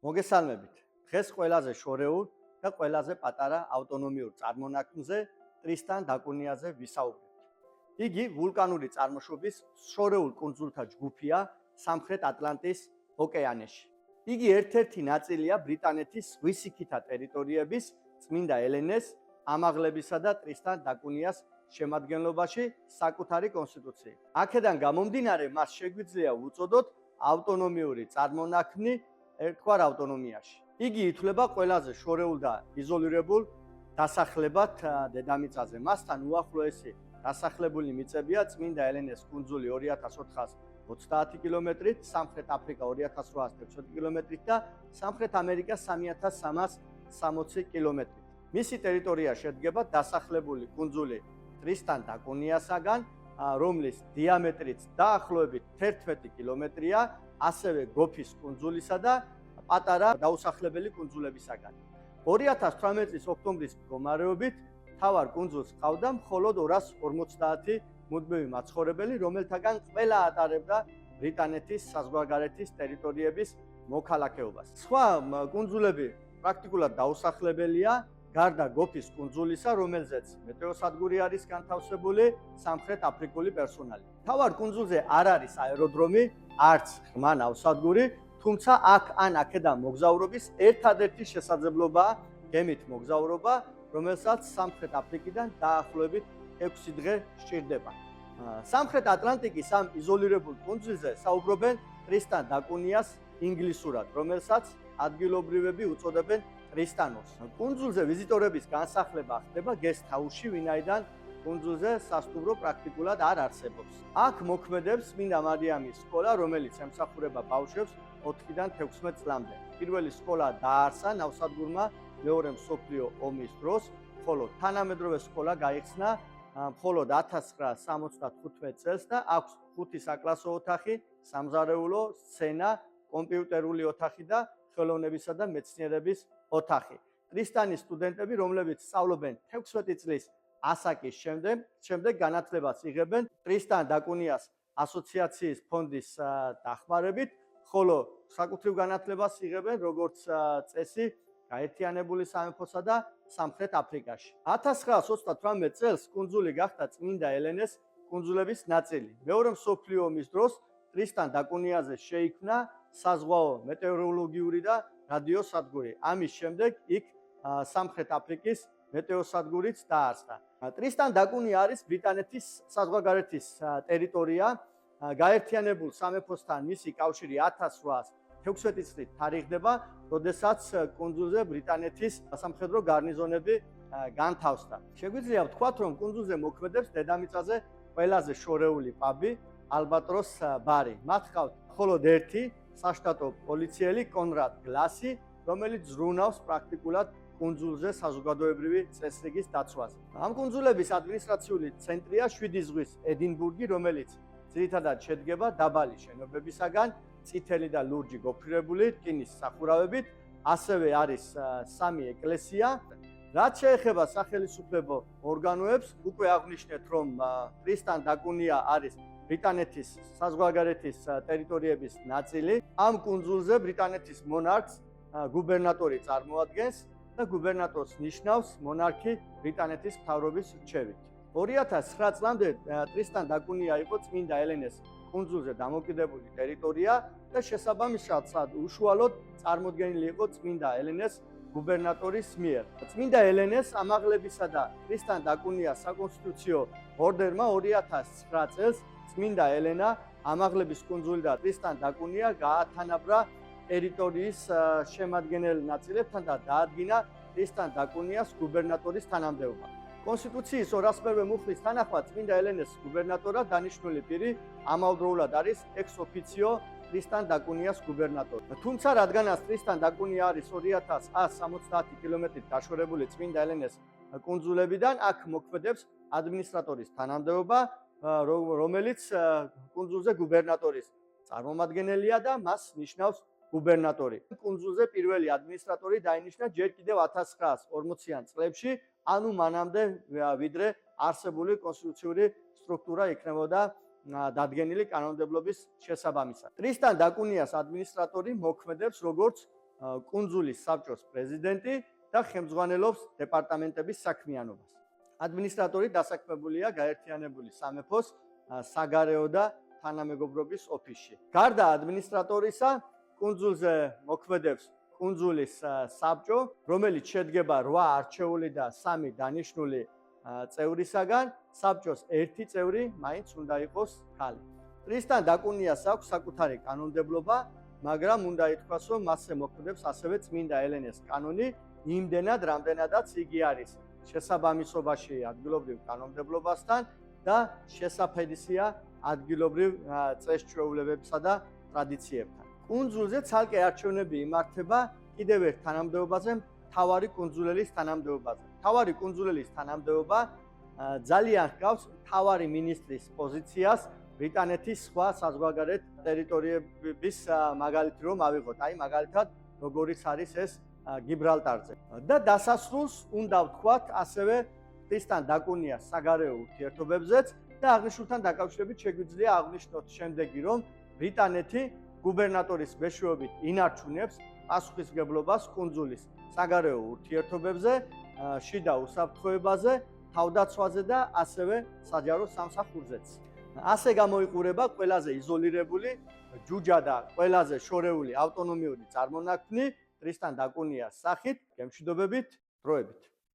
მოგესალმებით. დღეს ყველაზე შორეულ და ყველაზე პატარა ავტონომიურ წარმონაქმნზე ტრისტან და კუნიაზე ვისაუბრებთ. იგი ვულკანური წარმოშობის შორეულ კუნძულთა ჯგუფია სამხრეთ ატლანტის ოკეანეში. იგი ერთ-ერთი ნაწილია ბრიტანეთის ზღვისიქითა ტერიტორიების წმინდა ელენეს, ამაღლებისა და ტრისტან და კუნიას შემადგენლობაში საკუთარი კონსტიტუციით. აქედან გამომდინარე, მას შეგვიძლია უწოდოთ ავტონომიური წარმონაქმნი ერთგვარ ავტონომიაში. იგი ითვლება ყველაზე შორეულ და იზოლირებულ დასახლებად დედამიწაზე. მასთან უახლოესი დასახლებული მიწებია წმინდა ელენეს კუნძული 2430 კილომეტრით, სამხრეთ აფრიკა 2816 კილომეტრით და სამხრეთ ამერიკა 3360 კილომეტრით. მისი ტერიტორია შედგება დასახლებული კუნძული ტრისტან და კუნიასაგან, რომლის დიამეტრიც დაახლოებით 11 კილომეტრია, ასევე გოფის კუნძულისა და პატარა დაუსახლებელი კუნძულებისაგან. 2018 წლის ოქტომბრის მდგომარეობით მთავარ კუნძულს ჰყავდა მხოლოდ 250 მუდმივი მაცხოვრებელი, რომელთაგან ყველა ატარებდა ბრიტანეთის საზღვარგარეთის ტერიტორიების მოქალაქეობას. სხვა კუნძულები პრაქტიკულად დაუსახლებელია, გარდა გოფის კუნძულისა, რომელზეც მეტეოსადგური არის განთავსებული სამხრეთ აფრიკული პერსონალი. მთავარ კუნძულზე არ არის აეროდრომი, არც ღრმა ნავსადგური, თუმცა აქ ან აქედან მოგზაურობის ერთადერთი შესაძლებლობაა გემით მოგზაურობა, რომელსაც სამხრეთ აფრიკიდან დაახლოებით 6 დღე სჭირდება. სამხრეთ ატლანტიკის ამ იზოლირებულ კუნძულზე საუბრობენ ტრისტან და კუნიას ინგლისურად, რომელსაც ადგილობრივები უწოდებენ ტრისტანოს. კუნძულზე ვიზიტორების განსახლება ხდება გესტ-ჰაუსში, ვინაიდან კუნძულზე სასტუმრო პრაქტიკულად არ არსებობს. აქ მოქმედებს წმინდა მარიამის სკოლა, რომელიც ემსახურება ბავშვებს 4-დან 16 წლამდე. პირველი სკოლა დააარსა ნავსადგურმა მეორე მსოფლიო ომის დროს, ხოლო თანამედროვე სკოლა გაიხსნა მხოლოდ 1975 წელს და აქვს 5 საკლასო ოთახი, სამზარეულო, სცენა, კომპიუტერული ოთახი და ხელოვნებისა და მეცნიერების ოთახი. ტრისტანის სტუდენტები, რომლებიც სწავლობენ 16 წლის ასაკის შემდეგ განათლებას იღებენ ტრისტან და კუნიას ასოციაციის ფონდის დახმარებით, ხოლო საკუთრივ განათლებას იღებენ როგორც წესი გაერთიანებული სამეფოსა და სამხრეთ აფრიკაში. 1928 წელს კუნძული გახდა წმინდა ელენეს კუნძულების ნაწილი. მეორე მსოფლიო ომის დროს ტრისტან და კუნიაზე შეიქმნა საზღვაო მეტეოროლოგიური და რადიოსადგური. ამის შემდეგ იქ სამხრეთ აფრიკის მეტეოსადგურიც დაარსდა. ტრისტან და კუნია არის ბრიტანეთის საზღვარგარეთის ტერიტორია. გაერთიანებულ სამეფოსთან მისი კავშირი 1816 წლით თარიღდება, როდესაც კუნძულზე ბრიტანეთის სამხედრო გარნიზონები განთავსდა. შეგვიძლია ვთქვათ, რომ კუნძულზე მოქმედებს დედამიწაზე ყველაზე შორეული პაბი, ალბატროს ბარი. მათ ჰყავთ მხოლოდ ერთი საშტატო პოლიციელი კონრად გლასი, რომელიც ზრუნავს პრაქტიკულად კუნძულზე საზოგადოებრივი წესრიგის დაცვაზე. ამ კუნძულების ადმინისტრაციული ცენტრია 7 ზღვის ედინბურგი, რომელიც ძირითადად შედგება დაბალი შენობებისაგან, წითელი და ლურჯი გოფრირებული რკინის სახურავებით, ასევე არის 3 ეკლესია. რაც შეეხება სახელმწიფო ორგანოებს, უკვე აღნიშნეთ, რომ ტრისტან და კუნია არის ბრიტანეთის საზღვარგარეთის ტერიტორიების ნაწილი. ამ კუნძულზე ბრიტანეთის მონარქს გუბერნატორი წარმოადგენს და გუბერნატორს ნიშნავს მონარქი ბრიტანეთის მთავრობის რჩევით. 2009 წლამდე ტრისტან და კუნია იყო წმინდა ელენეს კუნძულზე დამოკიდებული ტერიტორია და შესაბამისად უშუალოდ წარმოდგენილი იყო წმინდა ელენეს გუბერნატორის მიერ. წმინდა ელენეს ამაღლებისა და ტრისტან და კუნიას საკონსტიტუციო ორდერმა 2009 წელს წმინდა ელენა, ამაღლების კუნძული და ტრისტან და კუნია გაათანაბრა ტერიტორიის შემადგენელ ნაწილებთან და დაადგინა ტრისტან და კუნიას გუბერნატორის თანამდებობა. კონსტიტუციის 201 მუხლის თანახმად წმინდა ელენეს გუბერნატორად დანიშნული პირი ამავდროულად არის ექს-ოფიციო ტრისტან და კუნიას გუბერნატორი. თუმცა რადგანაც ტრისტან და კუნია არის 2170 კილომეტრით დაშორებული წმინდა ელენეს კუნძულებიდან, აქ მოქმედებს ადმინისტრატორის თანამდებობა, რომელიც კუნძულზე გუბერნატორის წარმომადგენელია და მას ნიშნავს გუბერნატორი. კუნძულზე პირველი ადმინისტრატორი დაინიშნა ჯერ კიდევ 1940-იან წლებში, ანუ მანამდე ვიდრე არსებული კონსტიტუციური სტრუქტურა იქნებოდა დადგენილი კანონმდებლობის შესაბამისად. ტრისტან და კუნიას ადმინისტრატორი მოქმედებს როგორც კუნძულის საბჭოს პრეზიდენტი და ხელმძღვანელობს დეპარტამენტების საქმიანობას. ადმინისტრატორი დასაქმებულია გაერთიანებული სამეფოს საგარეო და თანამეგობრობის ოფისში. გარდა ადმინისტრატორისა, კუნძულზე მოქმედებს კუნძულის საბჭო, რომელიც შედგება 8 არჩეული და 3 დანიშნული წევრისაგან. საბჭოს ერთი წევრი მაინც უნდა იყოს ქალი. ტრისტან დაკუნიას აქვს საკუთარი კანონმდებლობა, მაგრამ უნდა ითქვას, რომ მასზე მოქმედებს ასევე წმინდა ელენეს კანონი, იმდენად, რამდენადაც იგი არის შესაბამისობაში ადგილობრივ კანონმდებლობასთან და შესაფედისია ადგილობრივ წესჩვეულებებსა და ტრადიციებთან. კუნძულზე ცალკე არჩევნები იმართება კიდევ ერთ თანამდებობაზე, მთავარი კუნძულელის თანამდებობაზე. მთავარი კუნძულელის თანამდებობა ძალიან ჰგავს მთავარი მინისტრის პოზიციას ბრიტანეთის სხვა საზღვარგარეთ ტერიტორიების მაგალითი რომ ავიღოთ, აი მაგალითად როგორიც არის ეს გიბრალტარზე. და დასასრულს უნდა ვთქვათ ასევე ტრისტან დაკუნიას საგარეო ურთიერთობებზეც და აღნიშნულთან დაკავშირებით შეგვიძლია აღნიშნოთ შემდეგი, რომ ბრიტანეთი გუბერნატორის მეშვეობით ინარჩუნებს პასუხისმგებლობას კუნძულის საგარეო ურთიერთობებზე, შიდა უსაფრთხოებაზე, თავდაცვაზე და ასევე საჯარო სამსახურზეც. ასე გამოიყურება ყველაზე იზოლირებული ჯუჯა და ყველაზე შორეული ავტონომიური წარმონაქმნი ტრისტან დაკუნიას სახით. გემშვიდობებით, დროებით.